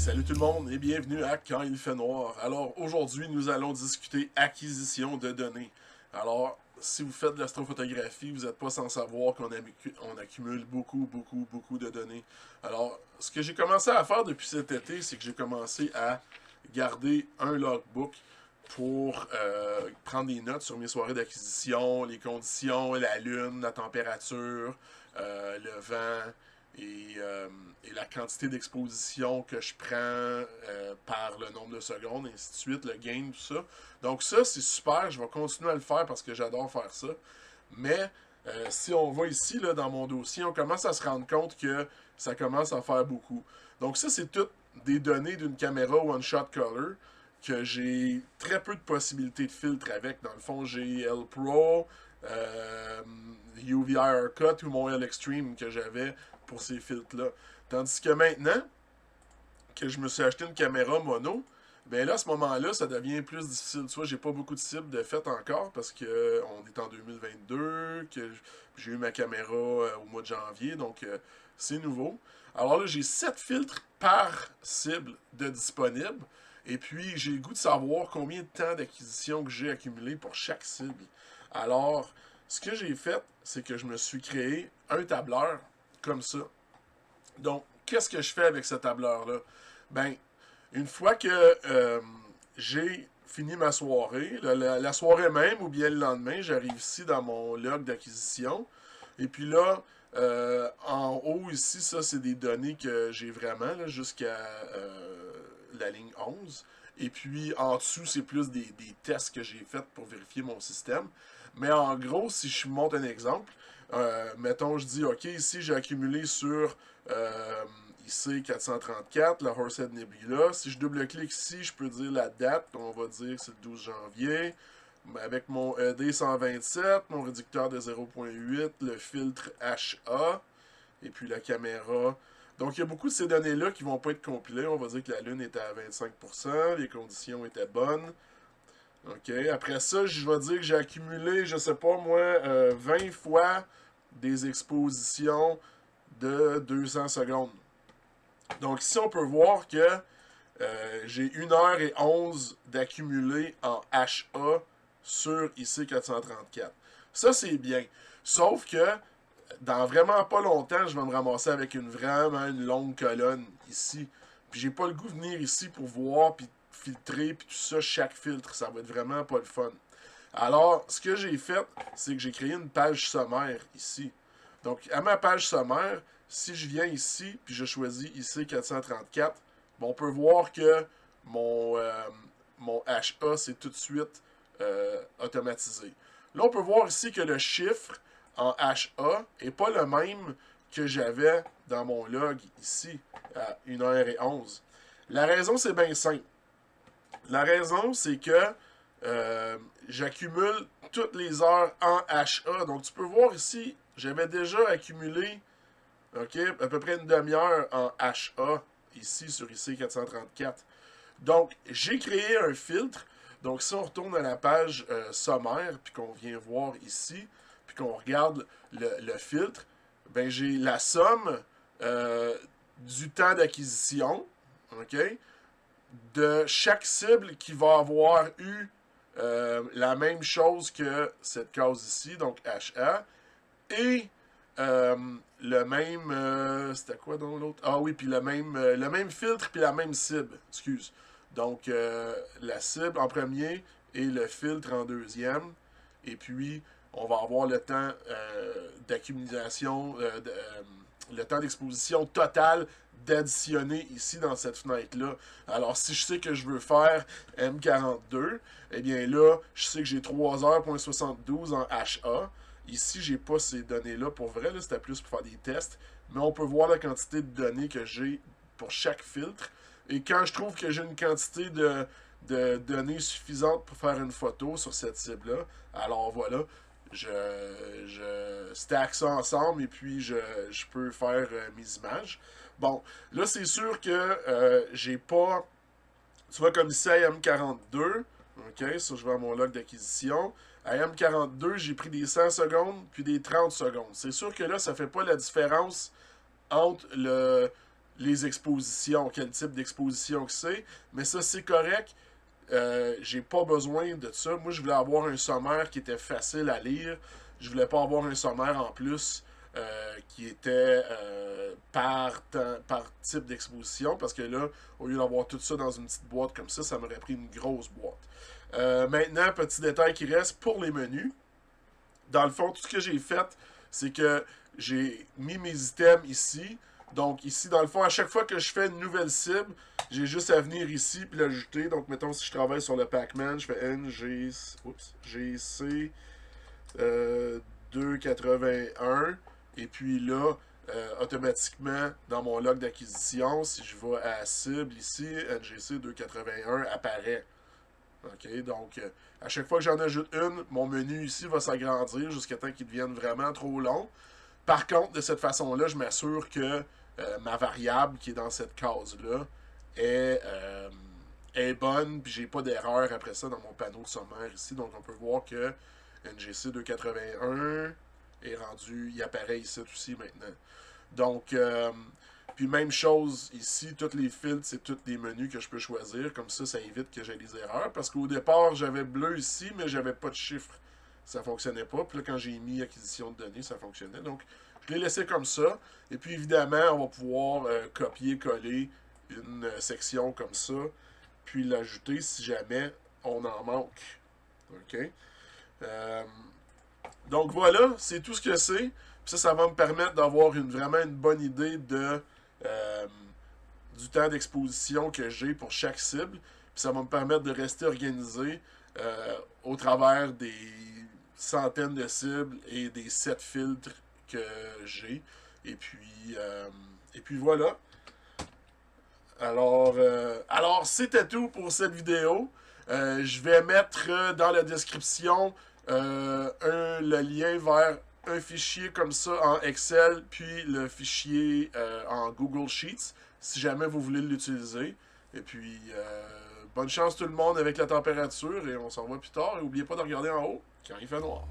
Salut tout le monde et bienvenue à Quand il fait noir. Alors aujourd'hui nous allons discuter acquisition de données. Alors si vous faites de l'astrophotographie, vous n'êtes pas sans savoir qu'on accumule beaucoup de données. Alors ce que j'ai commencé à faire depuis cet été, c'est que j'ai commencé à garder un logbook pour prendre des notes sur mes soirées d'acquisition, les conditions, la lune, la température, le vent, et la quantité d'exposition que je prends par le nombre de secondes, et ainsi de suite, le gain, tout ça. Donc ça, c'est super, je vais continuer à le faire parce que j'adore faire ça. Mais si on va ici, là, dans mon dossier, on commence à se rendre compte que ça commence à faire beaucoup. Donc ça, c'est toutes des données d'une caméra One-Shot Color que j'ai très peu de possibilités de filtre avec. Dans le fond, j'ai L Pro, UVR Cut ou mon L Extreme que j'avais pour ces filtres-là. Tandis que maintenant que je me suis acheté une caméra mono, ben là, à ce moment-là, ça devient plus difficile. Tu vois, j'ai pas beaucoup de cibles de fait encore parce que on est en 2022, que j'ai eu ma caméra au mois de janvier, donc c'est nouveau. Alors là, j'ai 7 filtres par cible de disponibles. Et puis, j'ai le goût de savoir combien de temps d'acquisition que j'ai accumulé pour chaque cible. Alors, ce que j'ai fait, c'est que je me suis créé un tableur comme ça. Donc, qu'est-ce que je fais avec ce tableur-là? Ben, une fois que j'ai fini ma soirée, la soirée même ou bien le lendemain, j'arrive ici dans mon log d'acquisition. Et puis là, en haut ici, ça c'est des données que j'ai vraiment jusqu'à la ligne 11. Et puis en dessous, c'est plus des tests que j'ai faits pour vérifier mon système. Mais en gros, si je montre un exemple, mettons, je dis, OK, ici, j'ai accumulé sur IC 434, la Horsehead Nebula. Si je double-clique ici, je peux dire la date. On va dire que c'est le 12 janvier. Avec mon ED 127, mon réducteur de 0.8, le filtre HA, et puis la caméra. Donc, il y a beaucoup de ces données-là qui vont pas être compilées. On va dire que la Lune était à 25%, les conditions étaient bonnes. OK. Après ça, je vais dire que j'ai accumulé, je sais pas moi, 20 fois des expositions de 200 secondes. Donc ici, on peut voir que j'ai 1h11 d'accumulé en HA sur IC 434. Ça, c'est bien. Sauf que dans vraiment pas longtemps, je vais me ramasser avec une longue colonne ici. Puis j'ai pas le goût de venir ici pour voir puis filtrer puis tout ça, chaque filtre. Ça va être vraiment pas le fun. Alors, ce que j'ai fait, c'est que j'ai créé une page sommaire ici. Donc, à ma page sommaire, si je viens ici, puis je choisis ici 434, bon, on peut voir que mon HA, c'est tout de suite automatisé. Là, on peut voir ici que le chiffre en HA n'est pas le même que j'avais dans mon log ici, à 1h11. La raison, c'est bien simple. La raison, c'est que j'accumule toutes les heures en HA. Donc, tu peux voir ici, j'avais déjà accumulé à peu près une demi-heure en HA ici sur IC 434. Donc, j'ai créé un filtre. Donc, si on retourne à la page sommaire, puis qu'on vient voir ici, puis qu'on regarde le filtre, ben j'ai la somme du temps d'acquisition, OK, de chaque cible qui va avoir eu la même chose que cette case ici, donc HA, et le même... c'était quoi dans l'autre? Ah oui, puis le même filtre, puis la même cible, excuse. Donc, la cible en premier et le filtre en deuxième. Et puis, on va avoir le temps d'accumulation, le temps d'exposition total d'additionner ici dans cette fenêtre-là. Alors, si je sais que je veux faire M42, eh bien là, je sais que j'ai 3h.72 en HA. Ici, j'ai pas ces données-là pour vrai, là, c'était plus pour faire des tests, mais on peut voir la quantité de données que j'ai pour chaque filtre. Et quand je trouve que j'ai une quantité de données suffisante pour faire une photo sur cette cible-là, alors voilà, je stack ça ensemble et puis je peux faire mes images. Bon, là, c'est sûr que j'ai pas... Tu vois, comme ici, à M42, OK, ça, je vais à mon log d'acquisition. À M42, j'ai pris des 100 secondes puis des 30 secondes. C'est sûr que là, ça fait pas la différence entre les expositions, quel type d'exposition que c'est. Mais ça, c'est correct. J'ai pas besoin de ça. Moi, je voulais avoir un sommaire qui était facile à lire. Je voulais pas avoir un sommaire en plus qui était par type d'exposition. Parce que là, au lieu d'avoir tout ça dans une petite boîte comme ça m'aurait pris une grosse boîte. Maintenant, petit détail qui reste pour les menus. Dans le fond, tout ce que j'ai fait, c'est que j'ai mis mes items ici. Donc ici, dans le fond, à chaque fois que je fais une nouvelle cible, j'ai juste à venir ici puis l'ajouter. Donc mettons, si je travaille sur le Pac-Man, je fais GC 281. Et puis là, automatiquement, dans mon log d'acquisition, si je vais à la cible ici, NGC 281 apparaît. OK, donc à chaque fois que j'en ajoute une, mon menu ici va s'agrandir jusqu'à temps qu'il devienne vraiment trop long. Par contre, de cette façon-là, je m'assure que ma variable qui est dans cette case-là est bonne, puis j'ai pas d'erreur après ça dans mon panneau de sommaire ici. Donc on peut voir que NGC 281 est rendu, il apparaît ici aussi maintenant. Donc, puis même chose ici, tous les filtres, c'est tous les menus que je peux choisir. Comme ça évite que j'ai des erreurs. Parce qu'au départ, j'avais bleu ici, mais j'avais pas de chiffre. Ça fonctionnait pas. Puis là, quand j'ai mis acquisition de données, ça fonctionnait. Donc, je l'ai laissé comme ça. Et puis, évidemment, on va pouvoir copier-coller une section comme ça. Puis l'ajouter si jamais on en manque. OK? Donc voilà, c'est tout ce que c'est. Puis ça va me permettre d'avoir vraiment une bonne idée du temps d'exposition que j'ai pour chaque cible. Puis ça va me permettre de rester organisé au travers des centaines de cibles et des 7 filtres que j'ai. Et puis voilà. Alors c'était tout pour cette vidéo. Je vais mettre dans la description le lien vers un fichier comme ça en Excel, puis le fichier en Google Sheets, si jamais vous voulez l'utiliser. Et puis, bonne chance tout le monde avec la température, et on s'en voit plus tard. Et n'oubliez pas de regarder en haut quand il fait noir.